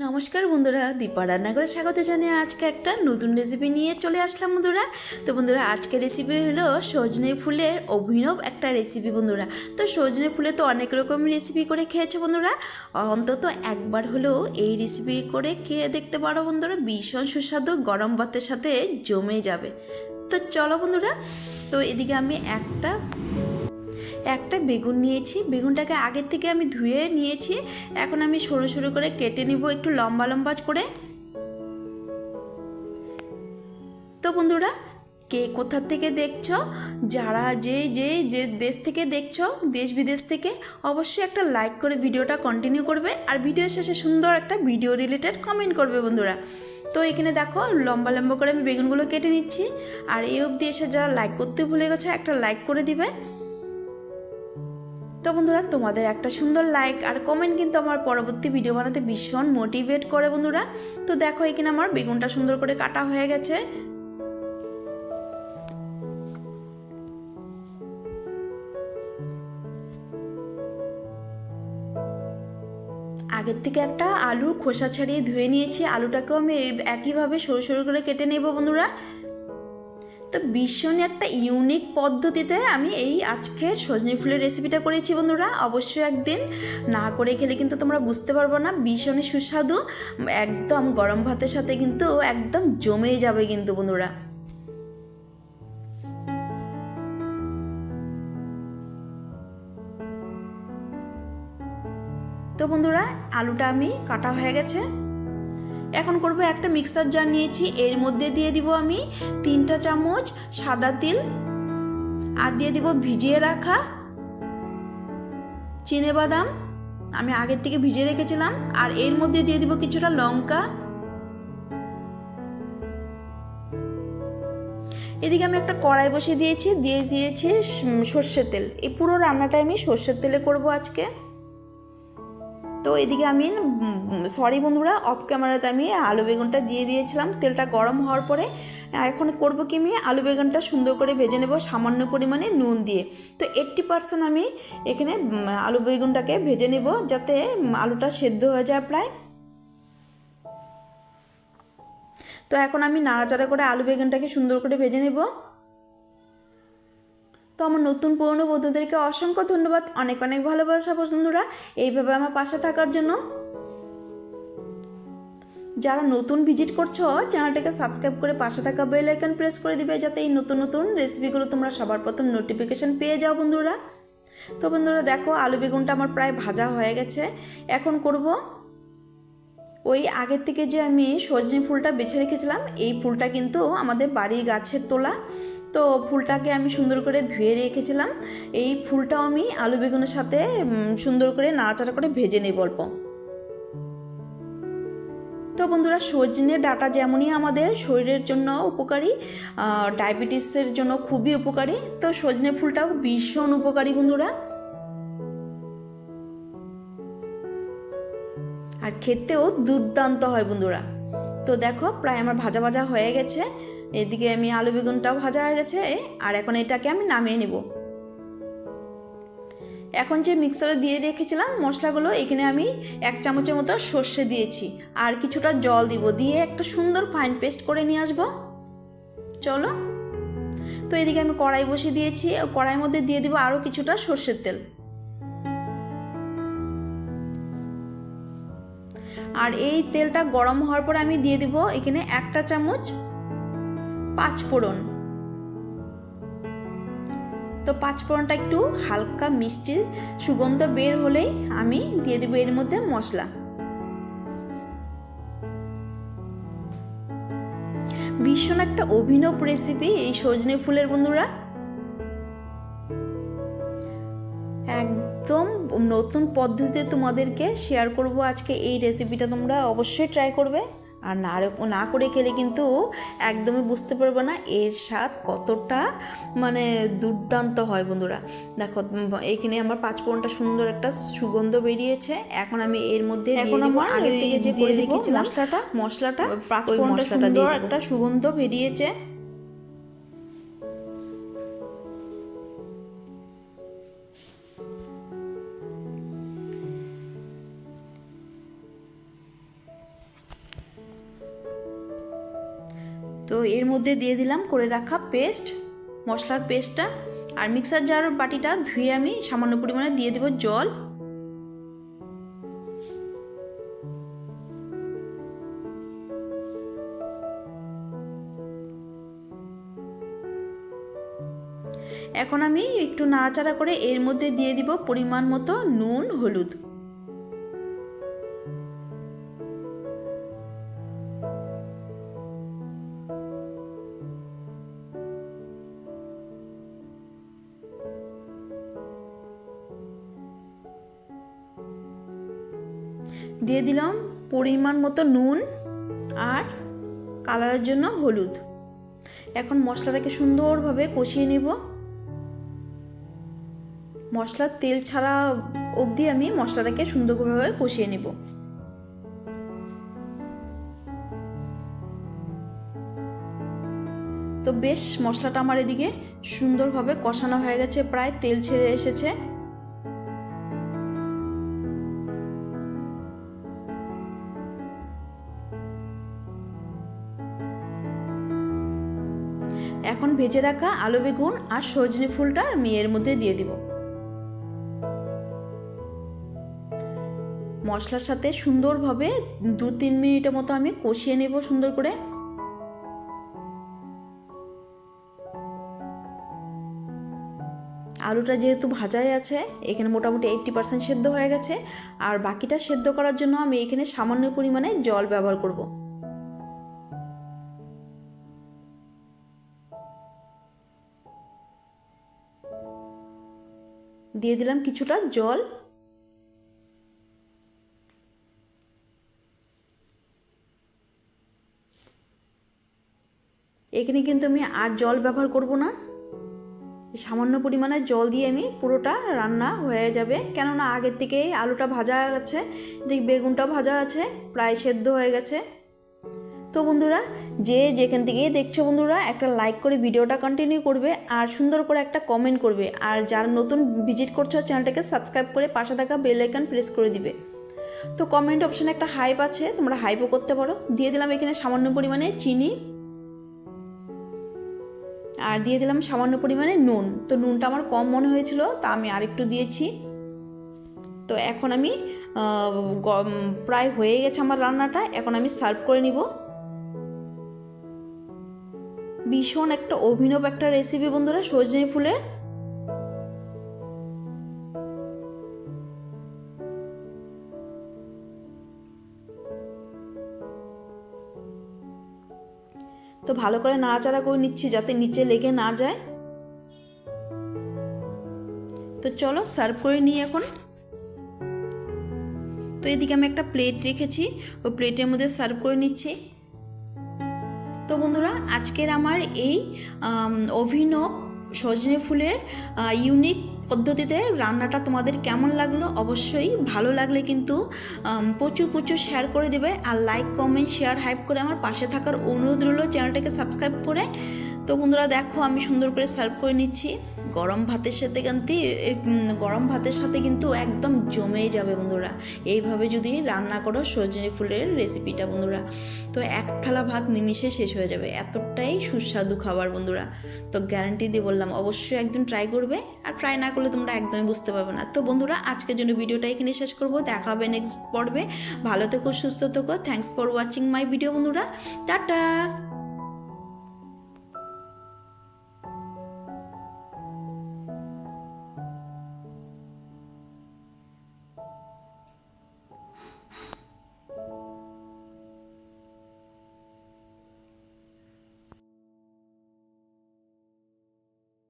নমস্কার বন্ধুরা, দীপা রান্নাঘরে স্বাগত জানিয়ে আজকে একটা নতুন রেসিপি নিয়ে চলে আসলাম বন্ধুরা। তো বন্ধুরা, আজকের রেসিপি হলো সজনে ফুলের অভিনব একটা রেসিপি বন্ধুরা। তো সজনে ফুলে তো অনেক রকম রেসিপি করে খেয়েছো বন্ধুরা, অন্তত একবার হলেও এই রেসিপি করে খেয়ে দেখতে পারো বন্ধুরা। ভীষণ সুস্বাদু, গরম ভাতের সাথে জমে যাবে। তো চলো বন্ধুরা, তো এদিকে আমি একটা বেগুন নিয়েছি। বেগুনটাকে আগের থেকে আমি ধুয়ে নিয়েছি। এখন আমি সরু সরু করে কেটে নিব, একটু লম্বা লম্বা করে। তো বন্ধুরা, কে কোথা থেকে দেখছো, যারা যে যে যে দেশ থেকে দেখছো, দেশ বিদেশ থেকে, অবশ্যই একটা লাইক করে ভিডিওটা কন্টিনিউ করবে, আর ভিডিও শেষে সুন্দর একটা ভিডিও রিলেটেড কমেন্ট করবে বন্ধুরা। তো এখানে দেখো লম্বা লম্বা করে আমি বেগুনগুলো কেটে নিচ্ছি। আর এই অবধি এসে যারা লাইক করতে ভুলে গেছে, একটা লাইক করে দিবে। তো বন্ধুরা, তোমাদের একটা সুন্দর লাইক আর কমেন্ট কিন্তু আমার পরবর্তী ভিডিও বানাতে ভীষণ মোটিভেট করে বন্ধুরা। তো দেখো এখানে আমার বেগুনটা সুন্দর করে কাটা হয়ে গেছে। আগের থেকে একটা আলুর খোসা ছাড়িয়ে ধুয়ে নিয়েছি। আলুটাকেও আমি একইভাবে সরু সরু করে কেটে নেব বন্ধুরা। তো ভীষণ একটা ইউনিক পদ্ধতিতে আমি এই আজকের সজনে ফুলের রেসিপিটা করেছি বন্ধুরা। অবশ্যই একদিন না করে খেলে কিন্তু তোমরা বুঝতে পারবো না, ভীষণই সুস্বাদু, একদম গরম ভাতের সাথে কিন্তু একদম জমে যাবে কিন্তু বন্ধুরা। তো বন্ধুরা, আলুটা আমি কাটা হয়ে গেছে। এখন করব, একটা মিক্সার জার নিয়েছি, এর মধ্যে দিয়ে দিব আমি 3টা চামচ সাদা তিল, আর দিয়ে দিব ভিজিয়ে রাখা চিনেবাদাম, আমি আগের থেকে ভিজিয়ে রেখেছিলাম। আর এর মধ্যে দিয়ে দিব কিছুটা লঙ্কা। এদিকে আমি একটা কড়াই বসিয়ে দিয়েছি সর্ষের তেল। এই পুরো রান্নাটা আমি সর্ষের তেলে করব আজকে। তো এদিকে আমি সরি বন্ধুরা, অফ ক্যামেরাতে আমি আলু বেগুনটা দিয়ে দিয়েছিলাম। তেলটা গরম হওয়ার পরে এখন করব কি, আমি আলু বেগুনটা সুন্দর করে ভেজে নেব সামান্য পরিমাণে নুন দিয়ে। তো 80% আমি এখানে আলু বেগুনটাকে ভেজে নেব, যাতে আলুটা সেদ্ধ হয়ে যায় প্রায়। তো এখন আমি নাড়াচাড়া করে আলু বেগুনটাকে সুন্দর করে ভেজে নেব। তো আমার নতুন পুরনো বন্ধুদেরকে অসংখ্য ধন্যবাদ, অনেক অনেক ভালোবাসা বন্ধুরা এইভাবে আমার পাশে থাকার জন্য। যারা নতুন ভিজিট করছো, চ্যানেলটাকে সাবস্ক্রাইব করে পাশে থাকা বেল আইকন প্রেস করে দিবে, যাতে এই নতুন নতুন রেসিপিগুলো তোমরা সবার প্রথম নোটিফিকেশন পেয়ে যাও বন্ধুরা। তো বন্ধুরা দেখো, আলু বেগুনটা আমার প্রায় ভাজা হয়ে গেছে। এখন করব, ওই আগের থেকে যে আমি সজনে ফুলটা বেছে রেখেছিলাম, এই ফুলটা কিন্তু আমাদের বাড়ির গাছের তোলা। তো ফুলটাকে আমি সুন্দর করে ধুয়ে রেখেছিলাম। এই ফুলটাও আমি আলু বেগুনের সাথে সুন্দর করে নাড়াচাড়া করে ভেজে নেব অল্প। তো বন্ধুরা, সজনে ডাঁটা যেমনই আমাদের শরীরের জন্য উপকারী, ডায়াবেটিসের জন্য খুবই উপকারী, তো সজনে ফুলটাও ভীষণ উপকারী বন্ধুরা, আর খেতেও দুর্দান্ত হয় বন্ধুরা। তো দেখো প্রায় আমার ভাজা ভাজা হয়ে গেছে। এদিকে আমি আলু বেগুনটাও ভাজা হয়ে গেছে। আর এখন এটাকে আমি নামিয়ে নেব। এখন যে মিক্সারে দিয়ে রেখেছিলাম মশলাগুলো, এখানে আমি 1 চামচের মতো সর্ষে দিয়েছি, আর কিছুটা জল দিব, দিয়ে একটা সুন্দর ফাইন পেস্ট করে নিয়ে আসবো। চলো, তো এদিকে আমি কড়াই বসিয়ে দিয়েছি, কড়াইয়ের মধ্যে দিয়ে দিব আরও কিছুটা সর্ষের তেল। আর এই তেলটা গরম হওয়ার পরে আমি দিয়ে দিব এখানে 1 চামচ 5 ফোড়ন। তো 5 ফোড়নটা একটু হালকা মিষ্টি সুগন্ধ বের হলেই আমি দিয়ে দেবো এর মধ্যে মশলা। ভীষণ একটা অভিনব রেসিপি এই সজনে ফুলের বন্ধুরা, একদম নতুন পদ্ধতিতে তোমাদেরকে শেয়ার করব আজকে এই রেসিপিটা। তোমরা অবশ্যই ট্রাই করবে, আর না করে খেলে কিন্তু একদমই বুঝতে পারবে না এর স্বাদ কতটা মানে দুর্দান্ত হয় বন্ধুরা। দেখো এখানে আমার 5 ফোড়নটা সুন্দর একটা সুগন্ধ বেরিয়েছে। এখন আমি এর মধ্যে দিয়ে দেব আগে থেকে যে করে রেখেছিলাম মশলাটা, ওই মশলাটা দিয়ে একটা সুগন্ধ বেরিয়েছে। তো এর মধ্যে দিয়ে দিলাম করে রাখা পেস্ট, মশলার পেস্টটা। আর মিক্সার জার বাটিটা ধুয়ে আমি সামান্য পরিমাণে দিয়ে দেব জল। এখন আমি একটু নাড়াচাড়া করে এর মধ্যে দিয়ে দিব পরিমাণ মতো নুন, হলুদ। দিয়ে দিলাম পরিমাণ মতো নুন আর কালারের জন্য হলুদ। এখন মশলাটাকে সুন্দরভাবে কষিয়ে নেব। মশলার তেল ছাড়া অবধি আমি মশলাটাকে সুন্দরভাবে কষিয়ে নেব। তো বেশ মশলাটা আমার এদিকে সুন্দরভাবে কষানো হয়ে গেছে, প্রায় তেল ছেড়ে এসেছে। এখন ভেজে রাখা আলু বেগুন আর সজনে ফুলটা আমি এর মধ্যে দিয়ে দিব। মশলার সাথে সুন্দরভাবে 2-3 মিনিটের মতো আমি কষিয়ে নেব সুন্দর করে। আলুটা যেহেতু ভাজাই আছে, এখানে মোটামুটি 80% সেদ্ধ হয়ে গেছে। আর বাকিটা সেদ্ধ করার জন্য আমি এখানে সামান্য পরিমাণে জল ব্যবহার করব। দিয়ে দিলাম কিছুটা জল। এখানে কিন্তু আমি আর জল ব্যবহার করব না, সামান্য পরিমাণে জল দিয়ে আমি পুরোটা রান্না হয়ে যাবে। কেননা আগের থেকেই আলুটা ভাজা আছে, দিক বেগুনটাও ভাজা আছে, প্রায় সেদ্ধ হয়ে গেছে। তো বন্ধুরা, যে যেখান থেকেই দেখছো বন্ধুরা, একটা লাইক করে ভিডিওটা কন্টিনিউ করবে আর সুন্দর করে একটা কমেন্ট করবে। আর যারা নতুন ভিজিট করছো চ্যানেলটাকে সাবস্ক্রাইব করে পাশে থাকা বেল আইকন প্রেস করে দিবে। তো কমেন্ট অপশানে একটা হাইপ আছে, তোমরা হাইপও করতে পারো। দিয়ে দিলাম এখানে সামান্য পরিমাণে চিনি আর দিয়ে দিলাম সামান্য পরিমাণে নুন। তো নুনটা আমার কম মনে হয়েছিল, তা আমি আরেকটু দিয়েছি। তো এখন আমি প্রায় হয়ে গেছে আমার রান্নাটা, এখন আমি সার্ভ করে নিব। ভীষণ একটা অভিনব একটা রেসিপি বন্ধুরা, সজনে ফুলের। তো ভালো করে নাড়াচাড়া করে নিচ্ছি যাতে নিচে লেগে না যায়। তো চলো সার্ভ করে নিই এখন। তো এদিকে আমি একটা প্লেট রেখেছি, ওই প্লেটের মধ্যে সার্ভ করে নিচ্ছি। তো বন্ধুরা, আজকের আমার এই অভিনব সজনে ফুলের ইউনিক পদ্ধতিতে রান্নাটা তোমাদের কেমন লাগলো? অবশ্যই ভালো লাগলে কিন্তু প্রচুর শেয়ার করে দেবে। আর লাইক, কমেন্ট, শেয়ার, হাইপ করে আমার পাশে থাকার অনুরোধ রইল, চ্যানেলটাকে সাবস্ক্রাইব করে। তো বন্ধুরা দেখো, আমি সুন্দর করে সার্ভ করে নিচ্ছি। গরম ভাতের সাথে কিন্তু একদম জমেই যাবে বন্ধুরা, এইভাবে যদি রান্না করো সজনে ফুলের রেসিপিটা বন্ধুরা। তো এক থালা ভাত নিমিষে শেষ হয়ে যাবে, এতটাই সুস্বাদু খাবার বন্ধুরা। তো গ্যারান্টি দিয়ে বললাম, অবশ্যই একদিন ট্রাই করবে। আর ট্রাই না করলে তোমরা একদমই বুঝতে পারবে না। তো বন্ধুরা, আজকের জন্য ভিডিওটা এখানে শেষ করবো। দেখা হবে নেক্সট পর্বে। ভালো থেকো, সুস্থ থেকো। Thanks for watching my video বন্ধুরা। টাটা।